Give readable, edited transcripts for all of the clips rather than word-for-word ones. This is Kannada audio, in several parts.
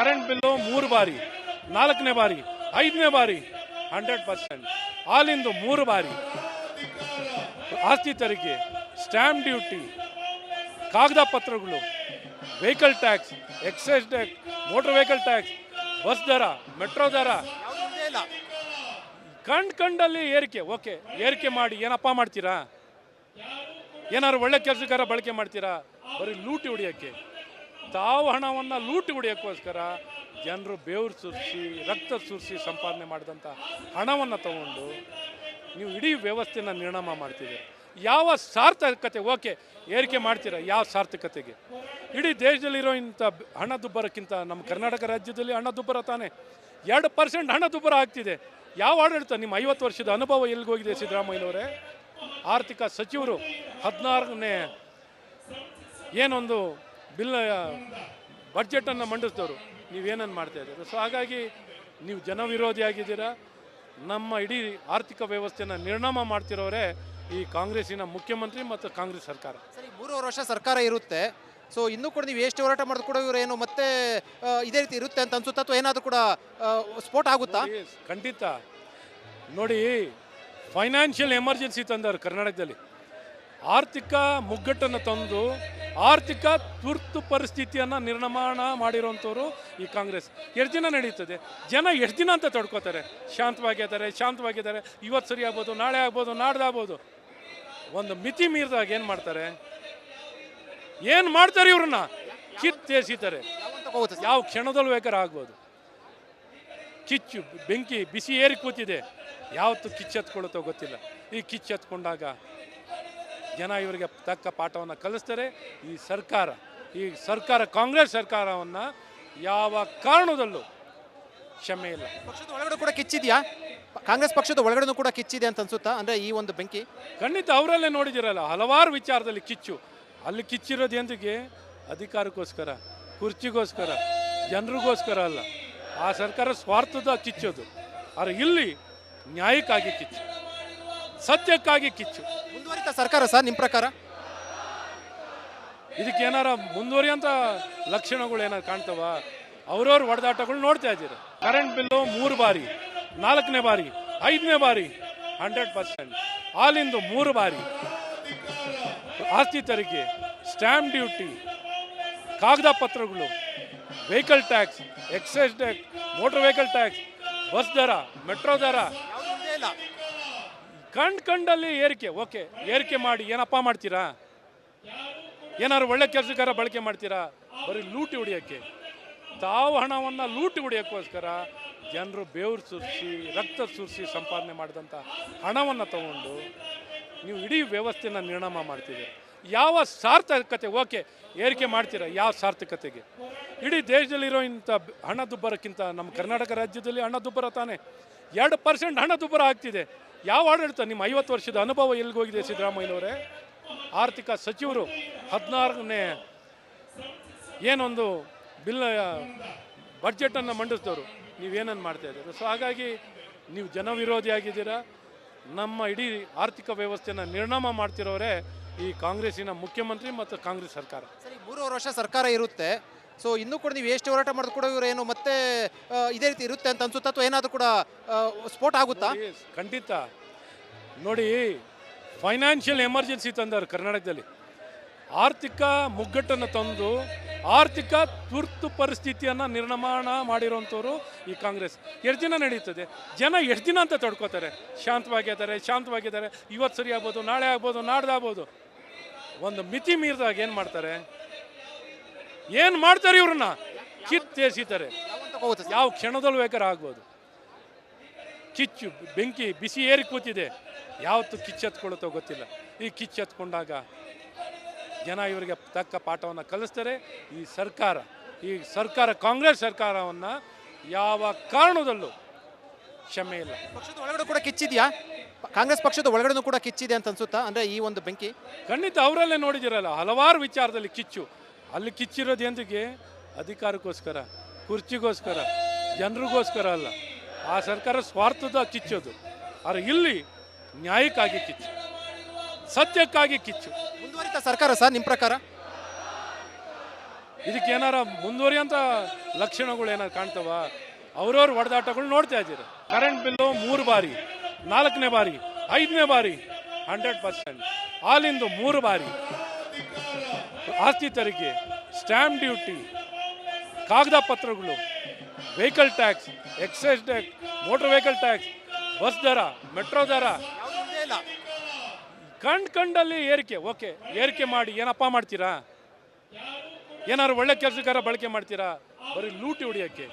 ಕರೆಂಟ್ ಬಿಲ್ಲು 3 ಬಾರಿ, 4ನೇ ಬಾರಿ, 5ನೇ ಬಾರಿ 100%, ಹಾಲಿಂದು 3 ಬಾರಿ, ಆಸ್ತಿ ತೆರಿಗೆ, ಸ್ಟ್ಯಾಂಪ್ ಡ್ಯೂಟಿ, ಕಾಗದ ಪತ್ರಗಳು, vehicle tax, excise tax, motor vehicle tax, bus ದರ, ಮೆಟ್ರೋ ದರ ಕಂಡಲ್ಲಿ ಏರಿಕೆ. ಓಕೆ, ಏರಿಕೆ ಮಾಡಿ ಏನಪ್ಪ ಮಾಡ್ತೀರಾ? ಏನಾದ್ರು ಒಳ್ಳೆ ಕೆಲಸಕ್ಕಾರ ಬಳಕೆ ಮಾಡ್ತೀರಾ? ಬರೀ ಲೂಟಿ ಹೊಡಿಯೋಕ್ಕೆ, ತಾವು ಹಣವನ್ನು ಲೂಟಿ ಹೊಡಿಯೋಕ್ಕೋಸ್ಕರ ಜನರು ಬೆವರು ಸುರಿಸಿ ರಕ್ತ ಸುರಿಸಿ ಸಂಪಾದನೆ ಮಾಡಿದಂಥ ಹಣವನ್ನು ತಗೊಂಡು ನೀವು ಇಡೀ ವ್ಯವಸ್ಥೆನ ನಿರ್ಣಾಮ ಮಾಡ್ತಿದ್ದೀರಿ. ಯಾವ ಸಾರ್ಥಕತೆ? ಓಕೆ, ಏರಿಕೆ ಮಾಡ್ತೀರಾ, ಯಾವ ಸಾರ್ಥಕತೆಗೆ? ಇಡೀ ದೇಶದಲ್ಲಿರೋ ಇಂಥ ಹಣದುಬ್ಬರಕ್ಕಿಂತ ನಮ್ಮ ಕರ್ನಾಟಕ ರಾಜ್ಯದಲ್ಲಿ ಹಣದುಬ್ಬರ ತಾನೇ 2% ಹಣದುಬ್ಬರ ಆಗ್ತಿದೆ. ಯಾವ ಆಡಳಿತ? ನಿಮ್ಮ 50 ವರ್ಷದ ಅನುಭವ ಎಲ್ಲಿಗೋಗಿದೆ ಸಿದ್ದರಾಮಯ್ಯನವರೇ? ಆರ್ಥಿಕ ಸಚಿವರು 16ನೇ ಏನೊಂದು ಬಿಲ್ ಬಡ್ಜೆಟನ್ನು ಮಂಡಿಸಿದವರು, ನೀವೇನನ್ನು ಮಾಡ್ತಾ ಇದ್ದೀರಾ? ಸೊ ಹಾಗಾಗಿ ನೀವು ಜನವಿರೋಧಿಯಾಗಿದ್ದೀರಾ. ನಮ್ಮ ಇಡೀ ಆರ್ಥಿಕ ವ್ಯವಸ್ಥೆನ ನಿರ್ಣಾಮ ಮಾಡ್ತಿರೋರೇ ಈ ಕಾಂಗ್ರೆಸ್ಸಿನ ಮುಖ್ಯಮಂತ್ರಿ ಮತ್ತು ಕಾಂಗ್ರೆಸ್ ಸರ್ಕಾರ. ಸರಿ, 3.5 ವರ್ಷ ಸರ್ಕಾರ ಇರುತ್ತೆ. ಸೊ ಇನ್ನೂ ಕೂಡ ನೀವು ಎಷ್ಟು ಹೋರಾಟ ಮಾಡಿದ್ರು ಕೂಡ ಇವರು ಏನು ಮತ್ತೆ ಇದೇ ರೀತಿ ಇರುತ್ತೆ ಅಂತ ಅನ್ಸುತ್ತಾ, ಅಥವಾ ಏನಾದರೂ ಕೂಡ ಸ್ಫೋಟ ಆಗುತ್ತಾ? ಖಂಡಿತ. ನೋಡಿ, ಫೈನಾನ್ಷಿಯಲ್ ಎಮರ್ಜೆನ್ಸಿ ತಂದವರು ಕರ್ನಾಟಕದಲ್ಲಿ. ಆರ್ಥಿಕ ಮುಗ್ಗಟ್ಟನ್ನು ತಂದು ಆರ್ಥಿಕ ತುರ್ತು ಪರಿಸ್ಥಿತಿಯನ್ನು ನಿರ್ಮಾಣ ಮಾಡಿರೋಂಥವ್ರು ಈ ಕಾಂಗ್ರೆಸ್. ಎಷ್ಟು ದಿನ ನಡೀತದೆ? ಜನ ಎಷ್ಟು ದಿನ ಅಂತ ತಡ್ಕೋತಾರೆ? ಶಾಂತವಾಗಿದ್ದಾರೆ. ಇವತ್ತು ಸರಿ ಆಗ್ಬೋದು, ನಾಳೆ ಆಗ್ಬೋದು, ನಾಡ್ದಾಗ್ಬೋದು. ಒಂದು ಮಿತಿ ಮೀರಿದಾಗ ಏನು ಮಾಡ್ತಾರೆ ಇವ್ರನ್ನ ಕಿತ್ತೇಸಿತಾರೆ. ಯಾವ ಕ್ಷಣದಲ್ಲೂ ಬೇಕಾದ್ರೆ ಆಗ್ಬೋದು. ಕಿಚ್ಚು ಬೆಂಕಿ ಬಿಸಿ ಏರಿ ಕೂತಿದೆ, ಯಾವತ್ತು ಕಿಚ್ಚೆತ್ಕೊಳ್ಳುತ್ತೋ ಗೊತ್ತಿಲ್ಲ. ಈ ಕಿಚ್ಚೆತ್ಕೊಂಡಾಗ ಜನ ಇವರಿಗೆ ತಕ್ಕ ಪಾಠವನ್ನು ಕಲಿಸ್ತಾರೆ. ಈ ಸರ್ಕಾರ ಕಾಂಗ್ರೆಸ್ ಸರ್ಕಾರವನ್ನು ಯಾವ ಕಾರಣದಲ್ಲೂ ಕ್ಷಮೆ ಇಲ್ಲ. ಪಕ್ಷದ ಒಳಗಡೆ ಕೂಡ ಕಿಚ್ಚಿದೆಯಾ? ಕಾಂಗ್ರೆಸ್ ಪಕ್ಷದ ಒಳಗಡೆ ಕೂಡ ಕಿಚ್ಚಿದೆ ಅಂತ ಅನ್ಸುತ್ತಾ? ಅಂದರೆ ಈ ಒಂದು ಬೆಂಕಿ ಖಂಡಿತ. ಅವರಲ್ಲೇ ನೋಡಿದಿರಲ್ಲ, ಹಲವಾರು ವಿಚಾರದಲ್ಲಿ ಕಿಚ್ಚು. ಅಲ್ಲಿ ಕಿಚ್ಚಿರೋದು ಎಂದಿಗೆ? ಅಧಿಕಾರಕ್ಕೋಸ್ಕರ, ಕುರ್ಚಿಗೋಸ್ಕರ, ಜನರಿಗೋಸ್ಕರ ಅಲ್ಲ. ಆ ಸರ್ಕಾರ ಸ್ವಾರ್ಥದ ಕಿಚ್ಚೋದು. ಆದರೆ ಇಲ್ಲಿ ನ್ಯಾಯಕ್ಕಾಗಿ ಕಿಚ್ಚು, ಸತ್ಯಕ್ಕಾಗಿ ಕಿಚ್ಚು. ಮುಂದುವರಿತ ಸರ್ಕಾರ ಸರ್ ನಿಮ್ಮ ಪ್ರಕಾರ? ಇದಕ್ಕೇನಾರ ಮುಂದುವರಿಯಂಥ ಲಕ್ಷಣಗಳು ಏನಾರು ಕಾಣ್ತವ? ಅವ್ರವ್ರ ಹೊಡೆದಾಟಗಳು ನೋಡ್ತಾ ಇದ್ದೀರ. ಕರೆಂಟ್ ಬಿಲ್ಲು 3 ಬಾರಿ, 4ನೇ ಬಾರಿ, 5ನೇ ಬಾರಿ 100%, ಹಾಲಿಂದು 3 ಬಾರಿ, ಆಸ್ತಿ ತೆರಿಗೆ, ಸ್ಟ್ಯಾಂಪ್ ಡ್ಯೂಟಿ, ಕಾಗದ ಪತ್ರಗಳು, vehicle tax, excise tax, motor vehicle tax, bus ದರ, ಮೆಟ್ರೋ ದರ ಕಂಡಲ್ಲಿ ಏರಿಕೆ. ಓಕೆ, ಏರಿಕೆ ಮಾಡಿ ಏನಪ್ಪ ಮಾಡ್ತೀರಾ? ಏನಾದ್ರು ಒಳ್ಳೆ ಕೆಲಸಕ್ಕಾರ ಬಳಕೆ ಮಾಡ್ತೀರಾ? ಬರೀ ಲೂಟಿ ಹೊಡಿಯೋಕ್ಕೆ, ತಾವು ಹಣವನ್ನು ಲೂಟಿ ಹೊಡಿಯೋಕ್ಕೋಸ್ಕರ ಜನರು ಬೆವರು ಸುರಿಸಿ ರಕ್ತ ಸುರಿಸಿ ಸಂಪಾದನೆ ಮಾಡಿದಂಥ ಹಣವನ್ನು ತಗೊಂಡು ನೀವು ಇಡೀ ವ್ಯವಸ್ಥೆನ ನಿರ್ಣಾಮ ಮಾಡ್ತಿದ್ದೀರಿ. ಯಾವ ಸಾರ್ಥಕತೆ? ಓಕೆ, ಏರಿಕೆ ಮಾಡ್ತೀರಾ, ಯಾವ ಸಾರ್ಥಕತೆಗೆ? ಇಡೀ ದೇಶದಲ್ಲಿರೋ ಇಂಥ ಹಣದುಬ್ಬರಕ್ಕಿಂತ ನಮ್ಮ ಕರ್ನಾಟಕ ರಾಜ್ಯದಲ್ಲಿ ಹಣದುಬ್ಬರ ತಾನೇ 2% ಹಣದುಬ್ಬರ ಆಗ್ತಿದೆ. ಯಾವ ಆಡಳಿತ? ನಿಮ್ಮ 50 ವರ್ಷದ ಅನುಭವ ಎಲ್ಲಿಗೋಗಿದೆ ಸಿದ್ದರಾಮಯ್ಯನವರೇ? ಆರ್ಥಿಕ ಸಚಿವರು 16ನೇ ಏನೊಂದು ಬಿಲ್ ಬಡ್ಜೆಟನ್ನು ಮಂಡಿಸಿದವರು, ನೀವೇನನ್ನು ಮಾಡ್ತಾ ಇದ್ದೀರಾ? ಸೊ ಹಾಗಾಗಿ ನೀವು ಜನವಿರೋಧಿಯಾಗಿದ್ದೀರಾ. ನಮ್ಮ ಇಡೀ ಆರ್ಥಿಕ ವ್ಯವಸ್ಥೆನ ನಿರ್ಣಾಮ ಮಾಡ್ತಿರೋರೇ ಈ ಕಾಂಗ್ರೆಸ್ಸಿನ ಮುಖ್ಯಮಂತ್ರಿ ಮತ್ತು ಕಾಂಗ್ರೆಸ್ ಸರ್ಕಾರ. ಸರಿ, 3.5 ವರ್ಷ ಸರ್ಕಾರ ಇರುತ್ತೆ. ಸೊ ಇನ್ನೂ ಕೂಡ ನೀವು ಎಷ್ಟು ಹೋರಾಟ ಮಾಡಿದ್ರು ಕೂಡ ಇವರು ಏನು ಮತ್ತೆ ಇದೇ ರೀತಿ ಇರುತ್ತೆ ಅಂತ ಅನ್ಸುತ್ತಾ, ಅಥವಾ ಏನಾದರೂ ಕೂಡ ಸ್ಫೋಟ ಆಗುತ್ತಾ? ಖಂಡಿತ. ನೋಡಿ, ಫೈನಾನ್ಷಿಯಲ್ ಎಮರ್ಜೆನ್ಸಿ ತಂದವರು ಕರ್ನಾಟಕದಲ್ಲಿ. ಆರ್ಥಿಕ ಮುಗ್ಗಟ್ಟನ್ನು ತಂದು ಆರ್ಥಿಕ ತುರ್ತು ಪರಿಸ್ಥಿತಿಯನ್ನು ನಿರ್ಮಾಣ ಮಾಡಿರೋಂಥವ್ರು ಈ ಕಾಂಗ್ರೆಸ್. ಎಷ್ಟು ದಿನ ನಡೀತದೆ? ಜನ ಎಷ್ಟು ದಿನ ಅಂತ ತಡ್ಕೋತಾರೆ? ಶಾಂತವಾಗಿದ್ದಾರೆ. ಇವತ್ತು ಸರಿ ಆಗ್ಬೋದು, ನಾಳೆ ಆಗ್ಬೋದು, ನಾಡ್ದಾಗ್ಬೋದು. ಒಂದು ಮಿತಿ ಮೀರಿದಾಗ ಏನು ಮಾಡ್ತಾರೆ ಇವ್ರನ್ನ ಕಿತ್ತೇಸಿತಾರೆ. ಯಾವ ಕ್ಷಣದಲ್ಲೂ ಬೇಕಾದ್ರೆ ಆಗ್ಬೋದು. ಕಿಚ್ಚು ಬೆಂಕಿ ಬಿಸಿ ಏರಿ ಕೂತಿದೆ, ಯಾವತ್ತು ಕಿಚ್ಚೆತ್ಕೊಳ್ಳುತ್ತೋ ಗೊತ್ತಿಲ್ಲ. ಈ ಕಿಚ್ಚೆತ್ಕೊಂಡಾಗ ಜನ ಇವರಿಗೆ ತಕ್ಕ ಪಾಠವನ್ನು ಕಲಿಸ್ತಾರೆ. ಈ ಸರ್ಕಾರ ಕಾಂಗ್ರೆಸ್ ಸರ್ಕಾರವನ್ನು ಯಾವ ಕಾರಣದಲ್ಲೂ ಕ್ಷಮೆ ಇಲ್ಲ. ಪಕ್ಷದ ಒಳಗಡೆ ಕೂಡ ಕಿಚ್ಚಿದೆಯಾ? ಕಾಂಗ್ರೆಸ್ ಪಕ್ಷದ ಒಳಗಡೆ ಕೂಡ ಕಿಚ್ಚಿದೆ ಅಂತ ಅನ್ಸುತ್ತಾ? ಅಂದರೆ ಈ ಒಂದು ಬೆಂಕಿ ಖಂಡಿತ. ಅವರಲ್ಲೇ ನೋಡಿದಿರಲ್ಲ, ಹಲವಾರು ವಿಚಾರದಲ್ಲಿ ಕಿಚ್ಚು. ಅಲ್ಲಿ ಕಿಚ್ಚಿರೋದು ಎಂದಿಗೆ? ಅಧಿಕಾರಕ್ಕೋಸ್ಕರ, ಕುರ್ಚಿಗೋಸ್ಕರ, ಜನರಿಗೋಸ್ಕರ ಅಲ್ಲ. ಆ ಸರ್ಕಾರ ಸ್ವಾರ್ಥದ ಕಿಚ್ಚೋದು. ಆದರೆ ಇಲ್ಲಿ ನ್ಯಾಯಕ್ಕಾಗಿ ಕಿಚ್ಚು, ಸತ್ಯಕ್ಕಾಗಿ ಕಿಚ್ಚು. ಮುಂದುವರಿತ ಸರ್ಕಾರ ಸರ್ ನಿಮ್ಮ ಪ್ರಕಾರ? ಇದಕ್ಕೇನಾರ ಮುಂದುವರಿಯಂಥ ಲಕ್ಷಣಗಳು ಏನಾರು ಕಾಣ್ತವ? ಅವ್ರವ್ರ ಹೊಡೆದಾಟಗಳು ನೋಡ್ತಾ ಇದ್ದೀರಿ. ಕರೆಂಟ್ ಬಿಲ್ಲು 3 ಬಾರಿ, 4ನೇ ಬಾರಿ, 5ನೇ ಬಾರಿ 100%, ಹಾಲಿಂದು 3 ಬಾರಿ, ಆಸ್ತಿ ತೆರಿಗೆ, ಸ್ಟ್ಯಾಂಪ್ ಡ್ಯೂಟಿ, ಕಾಗದ ಪತ್ರಗಳು, vehicle tax, excise tax, motor vehicle tax, bus ದರ, ಮೆಟ್ರೋ ದರ, ಕಂಡಲ್ಲಿ ಏರಿಕೆ. ಓಕೆ, ಏರಿಕೆ ಮಾಡಿ ಏನಪ್ಪ ಮಾಡ್ತೀರಾ? ಏನಾದ್ರು ಒಳ್ಳೆ ಕೆಲಸಕ್ಕಾರ ಬಳಕೆ ಮಾಡ್ತೀರಾ? ಬರೀ ಲೂಟಿ ಹೊಡಿಯೋಕ್ಕೆ,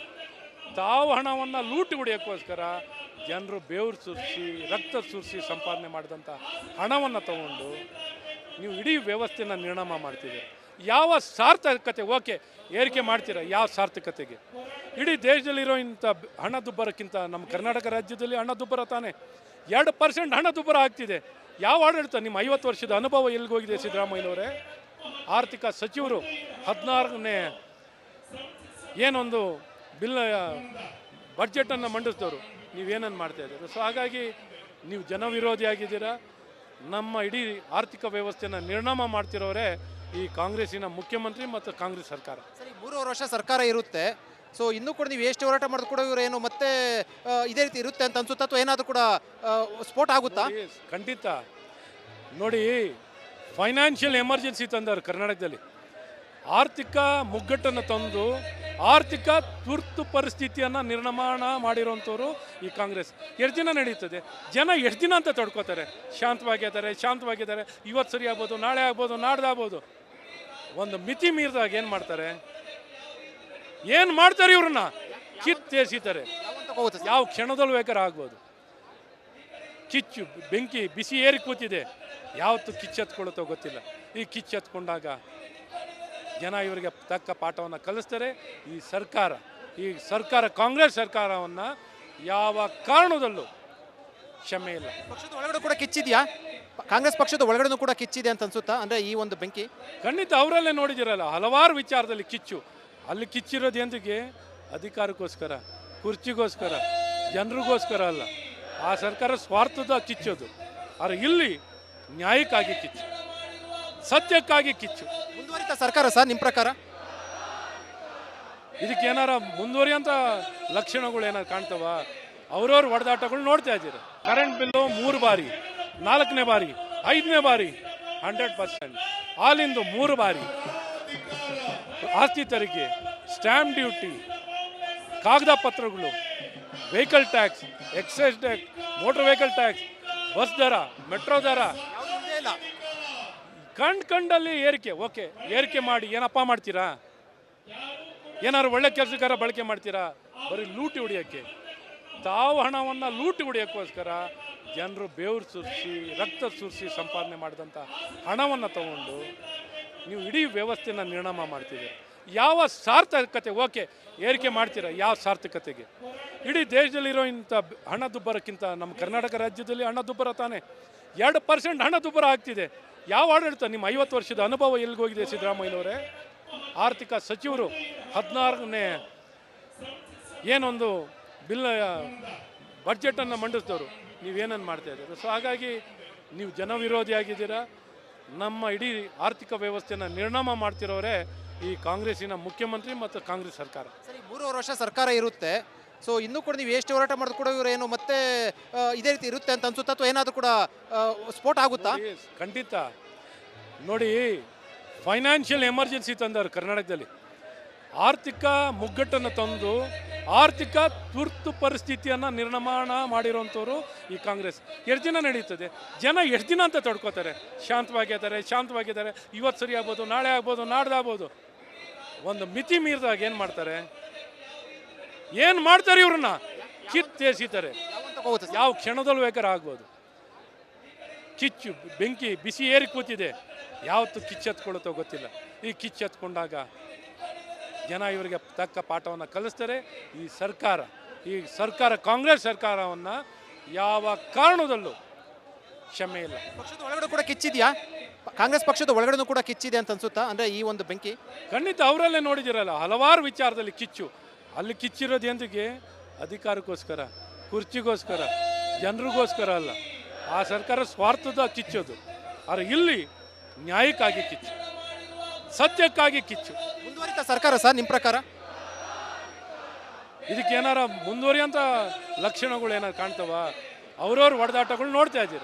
ತಾವು ಹಣವನ್ನು ಲೂಟಿ ಹೊಡಿಯೋಕ್ಕೋಸ್ಕರ ಜನರು ಬೆವರು ಸುರಿಸಿ ರಕ್ತ ಸುರಿಸಿ ಸಂಪಾದನೆ ಮಾಡಿದಂಥ ಹಣವನ್ನು ತಗೊಂಡು ನೀವು ಇಡೀ ವ್ಯವಸ್ಥೆನ ನಿರ್ಣಾಮ ಮಾಡ್ತಿದ್ದೀರಿ. ಯಾವ ಸಾರ್ಥಕತೆ? ಓಕೆ, ಏರಿಕೆ ಮಾಡ್ತೀರಾ, ಯಾವ ಸಾರ್ಥಕತೆಗೆ? ಇಡೀ ದೇಶದಲ್ಲಿರೋ ಇಂಥ ಹಣದುಬ್ಬರಕ್ಕಿಂತ ನಮ್ಮ ಕರ್ನಾಟಕ ರಾಜ್ಯದಲ್ಲಿ ಹಣದುಬ್ಬರ ತಾನೇ 2% ಹಣದುಬ್ಬರ ಆಗ್ತಿದೆ. ಯಾವ ಆಡಳಿತ? ನಿಮ್ಮ 50 ವರ್ಷದ ಅನುಭವ ಎಲ್ಲಿಗೋಗಿದೆ ಸಿದ್ದರಾಮಯ್ಯನವರೇ? ಆರ್ಥಿಕ ಸಚಿವರು 16ನೇ ಏನೊಂದು ಬಿಲ್ ಬಡ್ಜೆಟನ್ನು ಮಂಡಿಸಿದವರು, ನೀವೇನನ್ನು ಮಾಡ್ತಾ ಇದ್ದೀರಾ? ಸೊ ಹಾಗಾಗಿ ನೀವು ಜನವಿರೋಧಿ ಆಗಿದ್ದೀರಾ. ನಮ್ಮ ಇಡೀ ಆರ್ಥಿಕ ವ್ಯವಸ್ಥೆನ ನಿರ್ಣಾಮ ಮಾಡ್ತಿರೋರೇ ಈ ಕಾಂಗ್ರೆಸ್ಸಿನ ಮುಖ್ಯಮಂತ್ರಿ ಮತ್ತು ಕಾಂಗ್ರೆಸ್ ಸರ್ಕಾರ. ಸರಿ, 3 ವರ್ಷ ಸರ್ಕಾರ ಇರುತ್ತೆ. ಸೊ ಇನ್ನೂ ಕೂಡ ನೀವು ಎಷ್ಟು ಹೋರಾಟ ಮಾಡಿದ್ರು ಕೂಡ ಇವರು ಏನು ಮತ್ತೆ ಇದೇ ರೀತಿ ಇರುತ್ತೆ ಅಂತ ಅನ್ಸುತ್ತಾ, ಅಥವಾ ಏನಾದರೂ ಕೂಡ ಸ್ಫೋಟ ಆಗುತ್ತಾ? ಖಂಡಿತ. ನೋಡಿ, ಫೈನಾನ್ಷಿಯಲ್ ಎಮರ್ಜೆನ್ಸಿ ತಂದವರು ಕರ್ನಾಟಕದಲ್ಲಿ. ಆರ್ಥಿಕ ಮುಗ್ಗಟ್ಟನ್ನು ತಂದು ಆರ್ಥಿಕ ತುರ್ತು ಪರಿಸ್ಥಿತಿಯನ್ನು ನಿರ್ಮಾಣ ಮಾಡಿರೋಂಥವ್ರು ಈ ಕಾಂಗ್ರೆಸ್. ಎಷ್ಟು ದಿನ ನಡೀತದೆ? ಜನ ಎಷ್ಟು ದಿನ ಅಂತ ತಡ್ಕೋತಾರೆ? ಶಾಂತವಾಗಿದ್ದಾರೆ. ಇವತ್ತು ಸರಿ ಆಗ್ಬೋದು, ನಾಳೆ ಆಗ್ಬೋದು, ನಾಡ್ದಾಗ್ಬೋದು. ಒಂದು ಮಿತಿ ಮೀರಿದಾಗ ಏನು ಮಾಡ್ತಾರೆ ಇವ್ರನ್ನ ಕಿತ್ತೆಸಿತಾರೆ. ಯಾವ ಕ್ಷಣದಲ್ಲೂ ಬೇಕಾದ್ರೆ ಆಗ್ಬೋದು. ಕಿಚ್ಚು ಬೆಂಕಿ ಬಿಸಿ ಏರಿ ಕೂತಿದೆ, ಯಾವತ್ತು ಕಿಚ್ಚೆತ್ಕೊಳ್ಳುತ್ತೋ ಗೊತ್ತಿಲ್ಲ. ಈ ಕಿಚ್ಚೆತ್ಕೊಂಡಾಗ ಜನ ಇವರಿಗೆ ತಕ್ಕ ಪಾಠವನ್ನು ಕಲಿಸ್ತಾರೆ. ಈ ಸರ್ಕಾರ ಕಾಂಗ್ರೆಸ್ ಸರ್ಕಾರವನ್ನು ಯಾವ ಕಾರಣದಲ್ಲೂ ಕ್ಷಮೆ ಇಲ್ಲ. ಪಕ್ಷದ ಒಳಗಡೆ ಕೂಡ ಕಿಚ್ಚಿದೆಯಾ? ಕಾಂಗ್ರೆಸ್ ಪಕ್ಷದ ಒಳಗಡೆ ಕೂಡ ಕಿಚ್ಚಿದೆ ಅಂತ ಅನ್ಸುತ್ತಾ? ಅಂದರೆ ಈ ಒಂದು ಬೆಂಕಿ ಖಂಡಿತ ಅವರಲ್ಲೇ ನೋಡಿದಿರಲ್ಲ, ಹಲವಾರು ವಿಚಾರದಲ್ಲಿ ಕಿಚ್ಚು. ಅಲ್ಲಿ ಕಿಚ್ಚಿರೋದು ಎಂದಿಗೆ? ಅಧಿಕಾರಕ್ಕೋಸ್ಕರ, ಕುರ್ಚಿಗೋಸ್ಕರ, ಜನರಿಗೋಸ್ಕರ ಅಲ್ಲ. ಆ ಸರ್ಕಾರ ಸ್ವಾರ್ಥದ ಕಿಚ್ಚೋದು. ಆದರೆ ಇಲ್ಲಿ ನ್ಯಾಯಕ್ಕಾಗಿ ಕಿಚ್ಚು, ಸತ್ಯಕ್ಕಾಗಿ ಕಿಚ್ಚು. ಮುಂದುವರಿತ ಸರ್ಕಾರ ಸರ್ ನಿಮ್ಮ ಪ್ರಕಾರ? ಇದಕ್ಕೇನಾರ ಮುಂದುವರಿಯಂಥ ಲಕ್ಷಣಗಳು ಏನಾರು ಕಾಣ್ತವ? ಅವ್ರವ್ರ ಹೊಡೆದಾಟಗಳು ನೋಡ್ತಾ ಇದ್ದೀರಿ. ಕರೆಂಟ್ ಬಿಲ್ಲು 3 ಬಾರಿ, 4ನೇ ಬಾರಿ, 5ನೇ ಬಾರಿ 100%, ಹಾಲಿಂದು 3 ಬಾರಿ, ಆಸ್ತಿ ತೆರಿಗೆ, ಸ್ಟ್ಯಾಂಪ್ ಡ್ಯೂಟಿ, ಕಾಗದ ಪತ್ರಗಳು, vehicle tax, excise tax, motor vehicle tax, bus ದರ, ಮೆಟ್ರೋ ದರ, ಕಂಡಲ್ಲಿ ಏರಿಕೆ. ಓಕೆ, ಏರಿಕೆ ಮಾಡಿ ಏನಪ್ಪ ಮಾಡ್ತೀರಾ? ಏನಾದ್ರು ಒಳ್ಳೆ ಕೆಲಸಕ್ಕಾರ ಬಳಕೆ ಮಾಡ್ತೀರಾ? ಬರೀ ಲೂಟಿ ಹೊಡಿಯೋಕ್ಕೆ, ತಾವು ಹಣವನ್ನು ಲೂಟಿ ಹೊಡಿಯೋಕ್ಕೋಸ್ಕರ ಜನರು ಬೆವರು ಸುರಿಸಿ ರಕ್ತ ಸುರಿಸಿ ಸಂಪಾದನೆ ಮಾಡಿದಂಥ ಹಣವನ್ನು ತಗೊಂಡು ನೀವು ಇಡೀ ವ್ಯವಸ್ಥೆನ ನಿರ್ಣಾಮ ಮಾಡ್ತಿದ್ದೀರಿ. ಯಾವ ಸಾರ್ಥಕತೆ? ಓಕೆ, ಏರಿಕೆ ಮಾಡ್ತೀರಾ, ಯಾವ ಸಾರ್ಥಕತೆಗೆ? ಇಡೀ ದೇಶದಲ್ಲಿರೋ ಇಂಥ ಹಣದುಬ್ಬರಕ್ಕಿಂತ ನಮ್ಮ ಕರ್ನಾಟಕ ರಾಜ್ಯದಲ್ಲಿ ಹಣದುಬ್ಬರ ತಾನೇ 2% ಹಣದುಬ್ಬರ ಆಗ್ತಿದೆ. ಯಾವ ಆಡಳಿತ? ನಿಮ್ಮ 50 ವರ್ಷದ ಅನುಭವ ಎಲ್ಲಿಗೋಗಿದೆ ಸಿದ್ದರಾಮಯ್ಯನವರೇ? ಆರ್ಥಿಕ ಸಚಿವರು 16ನೇ ಏನೊಂದು ಬಿಲ್ ಬಡ್ಜೆಟನ್ನು ಮಂಡಿಸಿದವರು, ನೀವೇನನ್ನು ಮಾಡ್ತಾ ಇದ್ದೀರಾ? ಸೊ ಹಾಗಾಗಿ ನೀವು ಜನವಿರೋಧಿ ಆಗಿದ್ದೀರಾ. ನಮ್ಮ ಇಡೀ ಆರ್ಥಿಕ ವ್ಯವಸ್ಥೆನ ನಿರ್ಣಾಮ ಮಾಡ್ತಿರೋರೇ ಈ ಕಾಂಗ್ರೆಸ್ಸಿನ ಮುಖ್ಯಮಂತ್ರಿ ಮತ್ತು ಕಾಂಗ್ರೆಸ್ ಸರ್ಕಾರ. ಸರಿ, 3 ವರ್ಷ ಸರ್ಕಾರ ಇರುತ್ತೆ. ಸೊ ಇನ್ನೂ ಕೂಡ ನೀವು ಎಷ್ಟು ಹೋರಾಟ ಮಾಡಿದ್ರು ಕೂಡ ಇವರು ಏನು ಮತ್ತೆ ಇದೇ ರೀತಿ ಇರುತ್ತೆ ಅಂತ ಅನ್ಸುತ್ತಾ, ಅಥವಾ ಏನಾದರೂ ಕೂಡ ಸ್ಫೋಟ ಆಗುತ್ತಾ? ಖಂಡಿತ. ನೋಡಿ, ಫೈನಾನ್ಷಿಯಲ್ ಎಮರ್ಜೆನ್ಸಿ ತಂದವರು ಕರ್ನಾಟಕದಲ್ಲಿ. ಆರ್ಥಿಕ ಮುಗ್ಗಟ್ಟನ್ನು ತಂದು ಆರ್ಥಿಕ ತುರ್ತು ಪರಿಸ್ಥಿತಿಯನ್ನು ನಿರ್ಮಾಣ ಮಾಡಿರೋಂಥವ್ರು ಈ ಕಾಂಗ್ರೆಸ್. ಎಷ್ಟು ದಿನ ನಡೀತದೆ? ಜನ ಎಷ್ಟು ದಿನ ಅಂತ ತಡ್ಕೋತಾರೆ? ಶಾಂತವಾಗಿದ್ದಾರೆ. ಇವತ್ತು ಸರಿ ಆಗ್ಬೋದು, ನಾಳೆ ಆಗ್ಬೋದು, ನಾಡ್ದಾಗ್ಬೋದು. ಒಂದು ಮಿತಿ ಮೀರಿದಾಗ ಏನು ಮಾಡ್ತಾರೆ ಇವ್ರನ್ನ ಕಿತ್ತೆಸಿತಾರೆ. ಯಾವ ಕ್ಷಣದಲ್ಲೂ ಬೇಕಾದ್ರೆ ಆಗ್ಬೋದು. ಕಿಚ್ಚು ಬೆಂಕಿ ಬಿಸಿ ಏರಿ ಕೂತಿದೆ, ಯಾವತ್ತು ಕಿಚ್ಚೆತ್ಕೊಳ್ಳುತ್ತೋ ಗೊತ್ತಿಲ್ಲ. ಈ ಕಿಚ್ಚೆತ್ಕೊಂಡಾಗ ಜನ ಇವರಿಗೆ ತಕ್ಕ ಪಾಠವನ್ನು ಕಲಿಸ್ತಾರೆ. ಈ ಸರ್ಕಾರ ಕಾಂಗ್ರೆಸ್ ಸರ್ಕಾರವನ್ನು ಯಾವ ಕಾರಣದಲ್ಲೂ ಕ್ಷಮೆ ಇಲ್ಲ. ಪಕ್ಷದ ಒಳಗಡೆ ಕೂಡ ಕಿಚ್ಚಿದೆಯಾ? ಕಾಂಗ್ರೆಸ್ ಪಕ್ಷದ ಒಳಗಡೆ ಕೂಡ ಕಿಚ್ಚಿದೆ ಅಂತ ಅನ್ಸುತ್ತಾ? ಅಂದರೆ ಈ ಒಂದು ಬೆಂಕಿ ಖಂಡಿತ ಅವರಲ್ಲೇ ನೋಡಿದಿರಲ್ಲ, ಹಲವಾರು ವಿಚಾರದಲ್ಲಿ ಕಿಚ್ಚು. ಅಲ್ಲಿ ಕಿಚ್ಚಿರೋದು ಎಂದಿಗೆ? ಅಧಿಕಾರಕ್ಕೋಸ್ಕರ, ಕುರ್ಚಿಗೋಸ್ಕರ, ಜನರಿಗೋಸ್ಕರ ಅಲ್ಲ. ಆ ಸರ್ಕಾರ ಸ್ವಾರ್ಥದ ಕಿಚ್ಚೋದು. ಆದರೆ ಇಲ್ಲಿ ನ್ಯಾಯಕ್ಕಾಗಿ ಕಿಚ್ಚು, ಸತ್ಯಕ್ಕಾಗಿ ಕಿಚ್ಚು. ಮುಂದುವರಿತಾ ಸರ್ಕಾರ ಸರ್ ನಿಮ್ಮ ಪ್ರಕಾರ? ಇದಕ್ಕೆ ಏನಾರ ಮುಂದುವರಿಯಂಥ ಲಕ್ಷಣಗಳು ಏನಾರು ಕಾಣ್ತವ? ಅವ್ರವ್ರ ಹೊಡೆದಾಟಗಳು ನೋಡ್ತಾ ಇದ್ದೀರ.